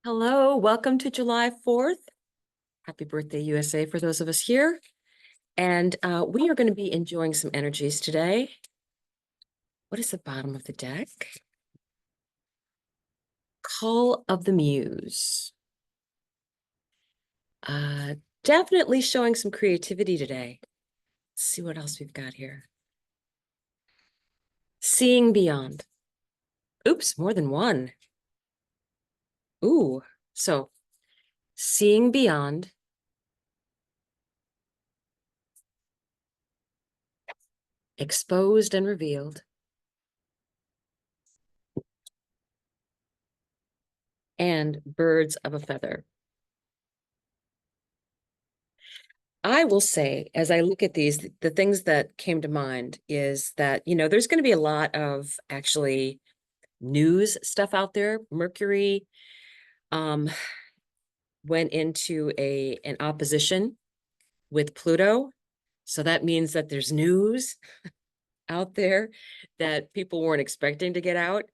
Hello, welcome to July 4th. Happy birthday, USA, for those of us here. And we are going to be enjoying some energies today. What is the bottom of the deck? Call of the Muse. Definitely showing some creativity today. Let's see what else we've got here. Seeing beyond. Oops, more than one. Ooh, so seeing beyond, exposed and revealed, and birds of a feather. I will say, as I look at these, the things that came to mind is that, there's going to be a lot of actually news stuff out there. Mercury um, went into an opposition with Pluto. So that means that there's news out there that people weren't expecting to get out.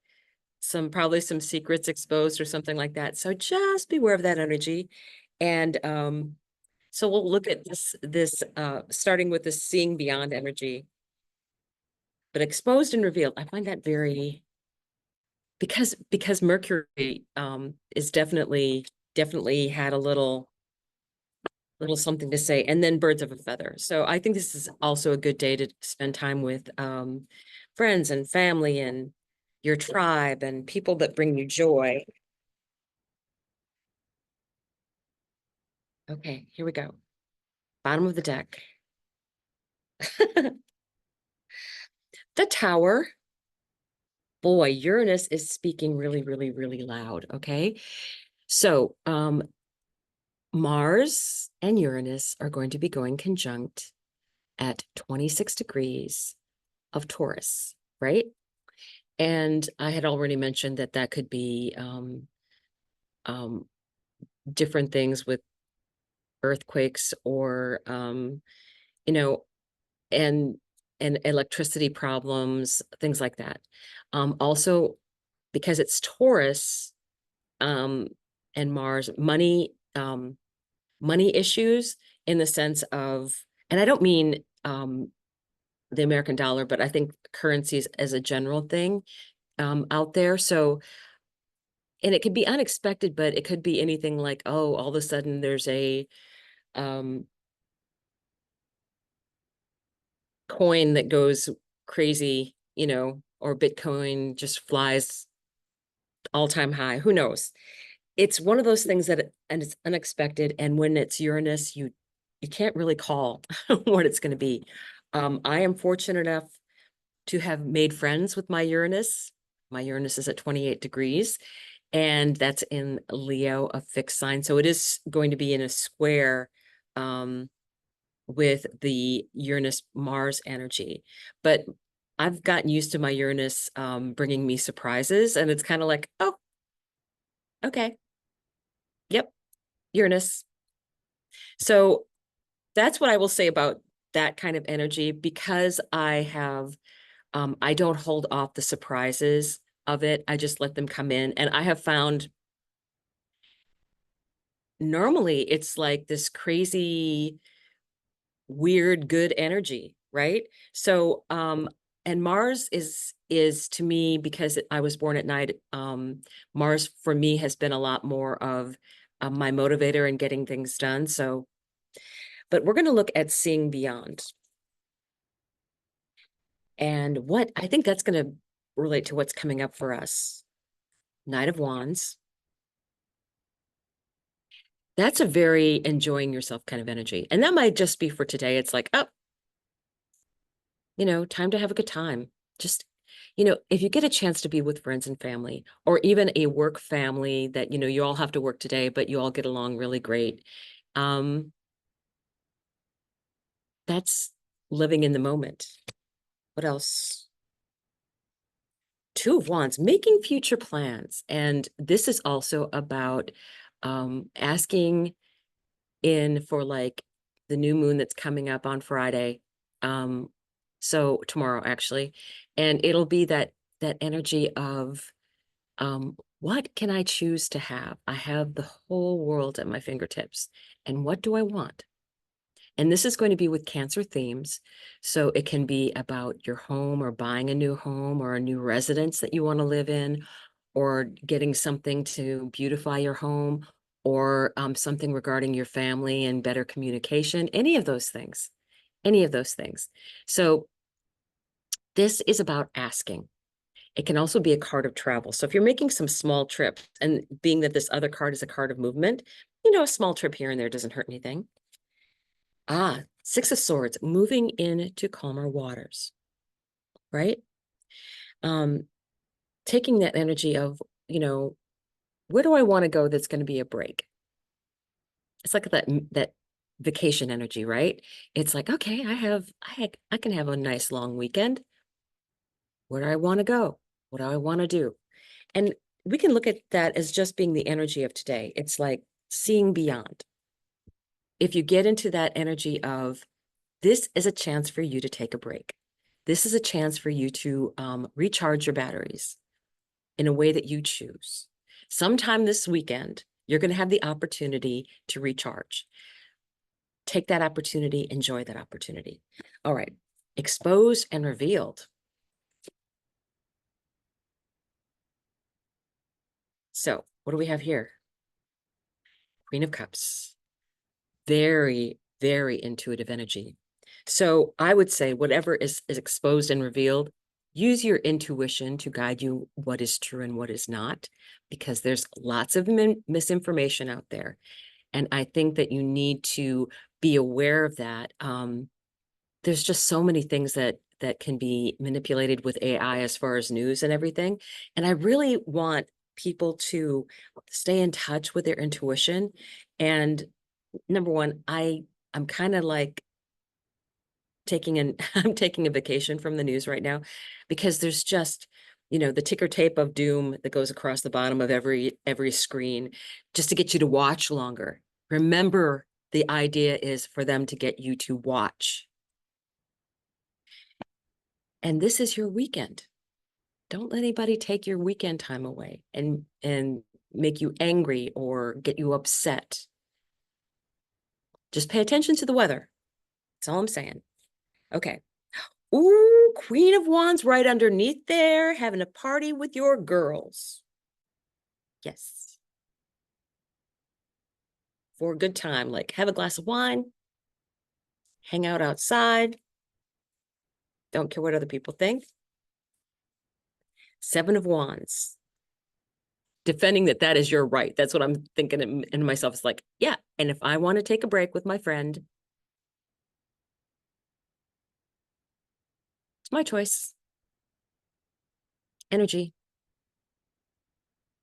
Probably some secrets exposed or something like that. So just beware of that energy. And so we'll look at this starting with the seeing beyond energy, but exposed and revealed. I find that very because Mercury is definitely had a little something to say, and then birds of a feather. So I think this is also a good day to spend time with friends and family and your tribe and people that bring you joy. Okay, here we go. Bottom of the deck. The Tower. Boy, Uranus is speaking really, really, really loud. Okay. So Mars and Uranus are going to be going conjunct at 26 degrees of Taurus, right? And I had already mentioned that that could be um, different things with earthquakes or, you know, and electricity problems, things like that. Also, because it's Taurus um, and Mars, money issues in the sense of, and I don't mean the American dollar, but I think currencies as a general thing out there. So, and it could be unexpected, but it could be anything like, oh, all of a sudden there's a um, coin that goes crazy, or Bitcoin just flies all-time high. Who knows? It's one of those things and it's unexpected. And when it's Uranus, you can't really call what it's going to be. I am fortunate enough to have made friends with my Uranus. My Uranus is at 28 degrees, and that's in Leo, a fixed sign. So it is going to be in a square with the Uranus Mars energy. But I've gotten used to my Uranus bringing me surprises, and it's kind of like, oh, okay, yep, Uranus. So that's what I will say about that kind of energy, because I don't hold off the surprises of it. I just let them come in. And I have found normally it's like this crazy, weird, good energy, right? So, and Mars is to me, because I was born at night, Mars for me has been a lot more of my motivator in getting things done. So, but we're going to look at seeing beyond. And what I think that's going to relate to what's coming up for us. Knight of Wands. That's a very enjoying yourself kind of energy. And that might just be for today. It's like, oh, time to have a good time. Just, if you get a chance to be with friends and family, or even a work family that, you all have to work today, but you all get along really great. Um, that's living in the moment. What else? Two of Wands, making future plans. And this is also about asking in for like the new moon that's coming up on Friday. So tomorrow actually. And it'll be that energy of What can I choose to have? I have the whole world at my fingertips. And what do I want? And this is going to be with Cancer themes. So it can be about your home or buying a new home or a new residence that you want to live in, or getting something to beautify your home, or something regarding your family and better communication, any of those things, any of those things. So this is about asking. It can also be a card of travel. So if you're making some small trips, and being that this other card is a card of movement, a small trip here and there doesn't hurt anything. Six of Swords, moving into calmer waters, right? Taking that energy of, where do I want to go that's going to be a break? It's like that vacation energy, right? It's like, okay, I can have a nice long weekend. Where do I want to go? What do I want to do? And we can look at that as just being the energy of today. It's like seeing beyond. If you get into that energy of, this is a chance for you to take a break. This is a chance for you to recharge your batteries in a way that you choose. Sometime this weekend, you're going to have the opportunity to recharge. Take that opportunity, enjoy that opportunity. All right, exposed and revealed. So what do we have here? Queen of Cups. Very, very intuitive energy. So I would say whatever is exposed and revealed, use your intuition to guide you what is true and what is not, because there's lots of misinformation out there. And I think that you need to be aware of that. There's just so many things that can be manipulated with AI as far as news and everything. And I really want people to stay in touch with their intuition. And number one, I'm kind of like I'm taking a vacation from the news right now, because there's just, the ticker tape of doom that goes across the bottom of every screen just to get you to watch longer. Remember, the idea is for them to get you to watch. And this is your weekend. Don't let anybody take your weekend time away and make you angry or get you upset. Just pay attention to the weather. That's all I'm saying. Okay. Ooh, Queen of Wands right underneath there, having a party with your girls. Yes. For a good time, like have a glass of wine, hang out outside. Don't care what other people think. Seven of Wands. Defending that is your right. That's what I'm thinking in myself. It's like, yeah. And if I want to take a break with my friend, it's my choice. Energy.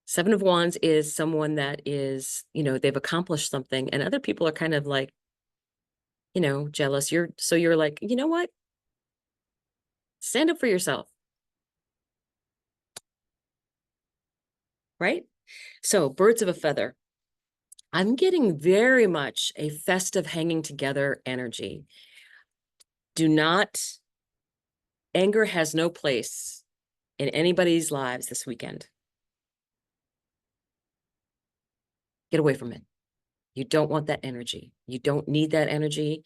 Seven of Wands is someone that is, they've accomplished something, and other people are kind of like, jealous. You're like, you know what? Stand up for yourself. Right? So, birds of a feather. I'm getting very much a festive hanging together energy. Do not, anger has no place in anybody's lives this weekend. Get away from it. You don't want that energy. You don't need that energy.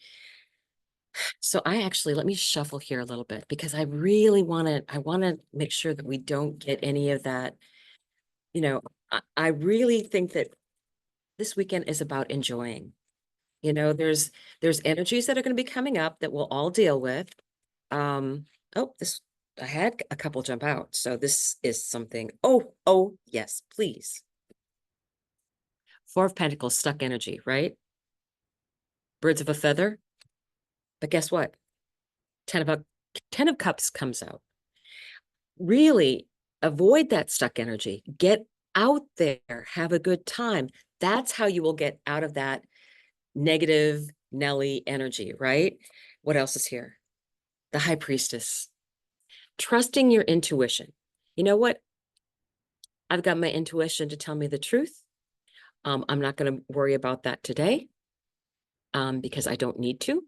So let me shuffle here a little bit, because I want to make sure that we don't get any of that. I really think that this weekend is about enjoying. There's energies that are going to be coming up that we'll all deal with. Oh, I had a couple jump out. So this is something. Oh, yes, please. Four of Pentacles, stuck energy, right? Birds of a feather. But guess what? Ten of Cups comes out. Really avoid that stuck energy. Get out there, have a good time. That's how you will get out of that negative Nelly energy, right? What else is here? The High Priestess. Trusting your intuition. You know what? I've got my intuition to tell me the truth. I'm not going to worry about that today, because I don't need to.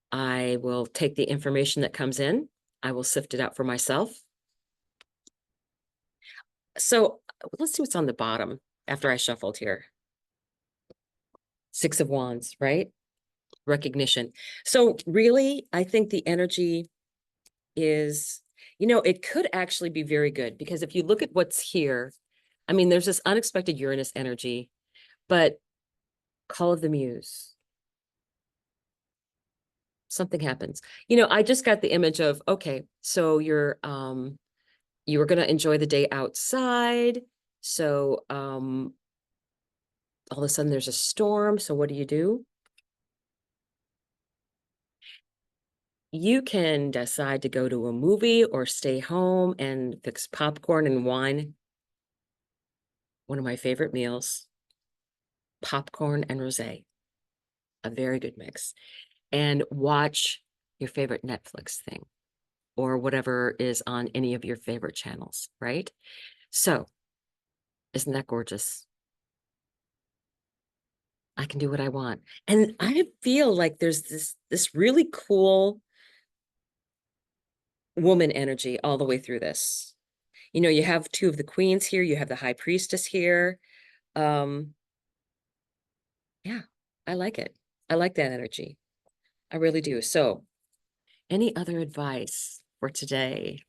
I will take the information that comes in. I will sift it out for myself. So let's see what's on the bottom after I shuffled here. Six of Wands, right? Recognition. So really, I think the energy is, it could actually be very good because if you look at what's here, I mean, there's this unexpected Uranus energy, but Call of the Muse, something happens. I just got the image of, okay, so you were going to enjoy the day outside. So all of a sudden there's a storm. So what do? You can decide to go to a movie or stay home and fix popcorn and wine. One of my favorite meals, popcorn and rosé, a very good mix. And watch your favorite Netflix thing or whatever is on any of your favorite channels, right? So, isn't that gorgeous? I can do what I want. And I feel like there's this really cool woman energy all the way through this. You have two of the queens here, you have the high priestess here. Um, yeah, I like it. I like that energy. I really do. So, any other advice for today?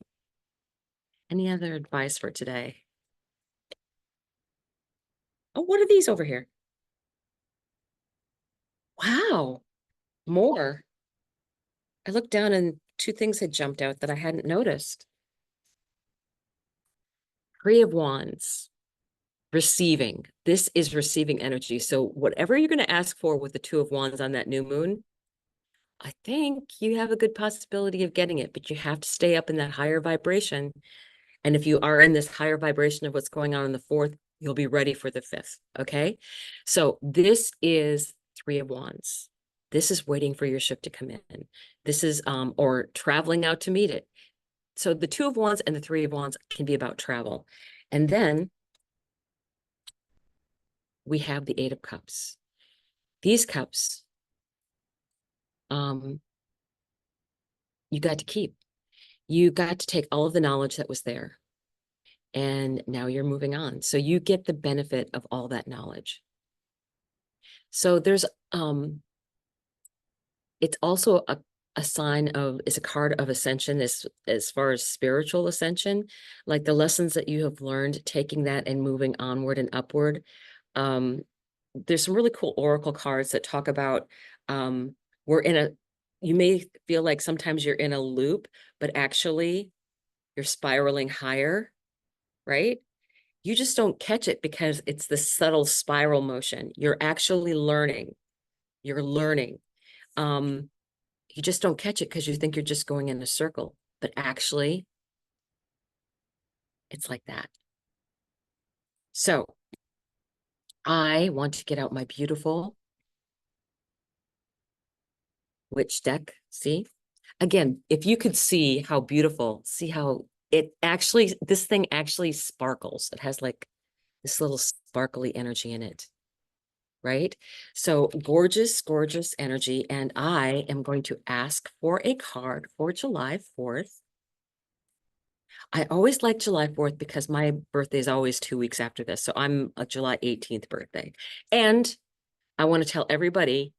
Any other advice for today? Oh, what are these over here? Wow, more. I looked down and two things had jumped out that I hadn't noticed. Three of Wands, receiving. This is receiving energy. So whatever you're going to ask for with the Two of Wands on that new moon, I think you have a good possibility of getting it, but you have to stay up in that higher vibration. And if you are in this higher vibration of what's going on in the fourth, you'll be ready for the fifth. Okay. So this is Three of Wands. This is waiting for your ship to come in. This is, or traveling out to meet it. So the Two of Wands and the Three of Wands can be about travel. And then we have the Eight of Cups. These cups, you got to keep. You got to take all of the knowledge that was there. And now you're moving on. So you get the benefit of all that knowledge. So there's it's also a sign of, it's a card of ascension as far as spiritual ascension, like the lessons that you have learned, taking that and moving onward and upward. There's some really cool oracle cards that talk about we're in a, you may feel like sometimes you're in a loop, but actually you're spiraling higher, right? You just don't catch it because it's the subtle spiral motion. You're actually learning. You're learning. You just don't catch it because you think you're just going in a circle, but actually it's like that. So I want to get out my beautiful witch deck. See, again, if you could see how beautiful, see how it actually, this thing actually sparkles. It has like this little sparkly energy in it, right? So gorgeous, gorgeous energy. And I am going to ask for a card for July 4th. I always like July 4th because my birthday is always 2 weeks after this. So I'm a July 18th birthday. And I want to tell everybody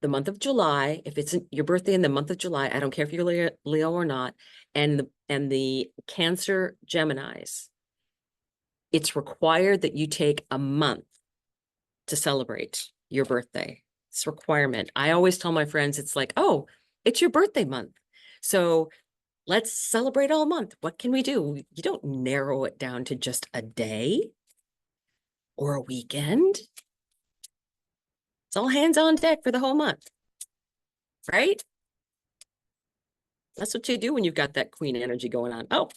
the month of July, if it's your birthday in the month of July, I don't care if you're Leo or not, and the Cancer Geminis, it's required that you take a month to celebrate your birthday. It's a requirement. I always tell my friends, it's like, oh, it's your birthday month. So let's celebrate all month. What can we do? You don't narrow it down to just a day or a weekend. It's all hands on deck for the whole month, right? That's what you do when you've got that queen energy going on. Oh,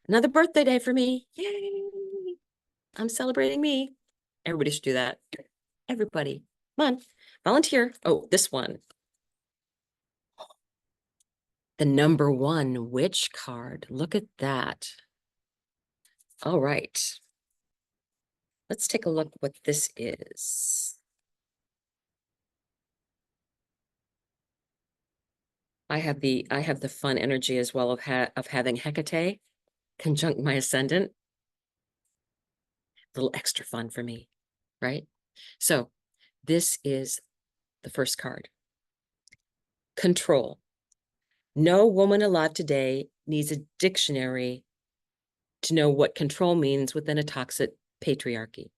another birthday day for me. Yay. I'm celebrating me. Everybody should do that. Everybody. Come on. Volunteer. Oh, this one. The number one witch card. Look at that. All right. Let's take a look what this is. I have the fun energy as well of having Hecate. conjunct my ascendant. A little extra fun for me, right? So this is the first card. Control. No woman alive today needs a dictionary to know what control means within a toxic patriarchy.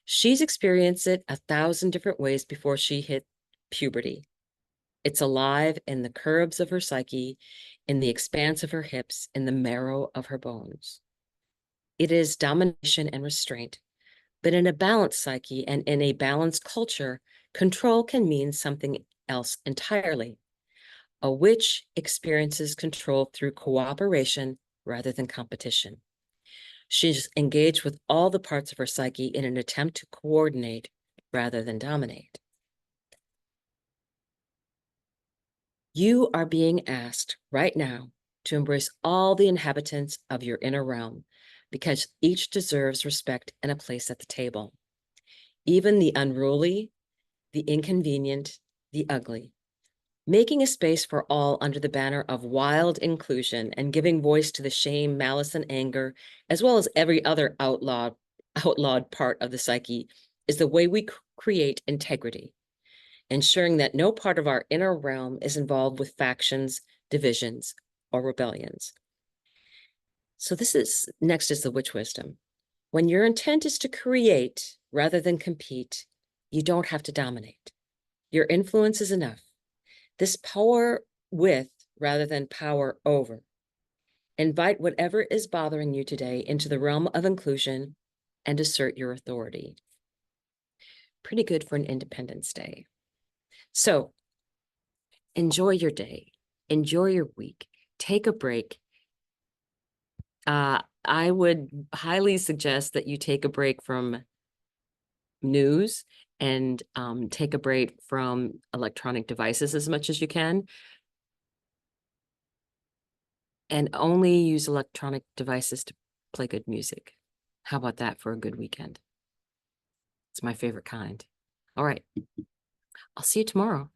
She's experienced it 1,000 different ways before she hit puberty. It's alive in the curves of her psyche, in the expanse of her hips, in the marrow of her bones. It is domination and restraint, but in a balanced psyche and in a balanced culture, control can mean something else entirely. A witch experiences control through cooperation rather than competition. She's engaged with all the parts of her psyche in an attempt to coordinate rather than dominate. You are being asked right now to embrace all the inhabitants of your inner realm because each deserves respect and a place at the table. Even the unruly, the inconvenient, the ugly. Making a space for all under the banner of wild inclusion and giving voice to the shame, malice, and anger, as well as every other outlawed part of the psyche, is the way we create integrity, ensuring that no part of our inner realm is involved with factions, divisions, or rebellions. So next is the witch wisdom. When your intent is to create rather than compete, you don't have to dominate. Your influence is enough. This power with rather than power over. Invite whatever is bothering you today into the realm of inclusion and assert your authority. Pretty good for an Independence Day. So enjoy your day, enjoy your week, take a break. I would highly suggest that you take a break from news and take a break from electronic devices as much as you can, and only use electronic devices to play good music. How about that for a good weekend? It's my favorite kind. All right. I'll see you tomorrow.